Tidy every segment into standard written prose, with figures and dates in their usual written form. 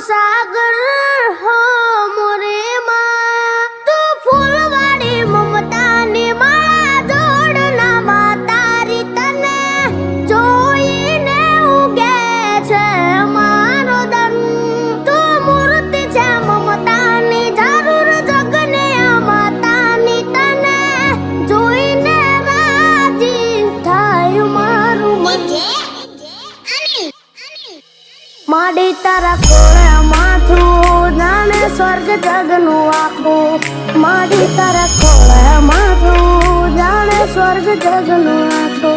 सागर हो मोरे माँ तू फूलवाड़ी ममता नी माळा जोड़ना मातारी तने जोईने उगे छे मारो दन तू मूर्ति छे ममता नी जरूर जगने माता नी तने जोईने राजी थाय मारू मन माडी तारा कोळे माथुं जाने स्वर्ग जगनुं आखुं माडी तारा कोळे माथुं जाने स्वर्ग जगनुं आखुं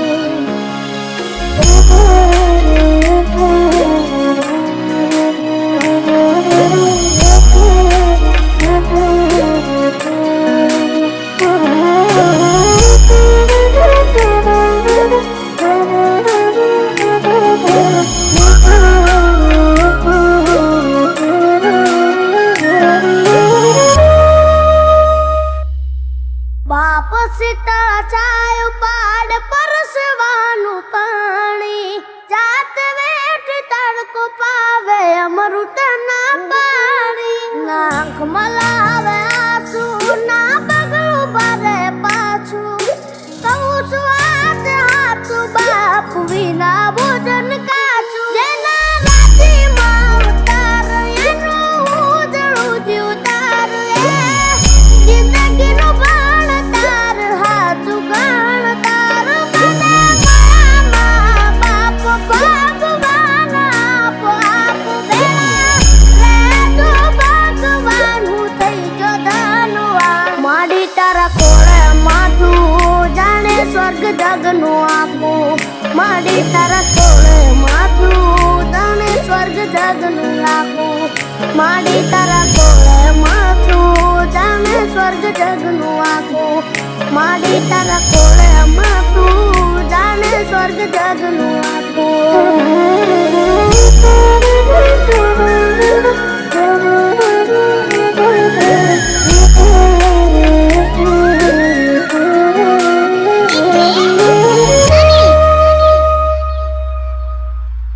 बाप सीता छायो पाड़ परसवानु पाणी जात वेठ तड़को पावे अमृत ना पाणी नाख मलावे आंसू ना पगलू भरे पाछू कहूं छू हाथ हाथ बाप विना भोजन काचू जेना राती मां उतार एनु उजळू जीव तार जिंदगीनो स्वर्ग जगनुं आखुं माडी तारा कोळे माथुं जाने स्वर्ग जगनुं आखुं माडी तारा कोळे माथुं जाने स्वर्ग जगनुं आखुं माडी तारा कोळे माथुं जाने स्वर्ग जगनुं आखुं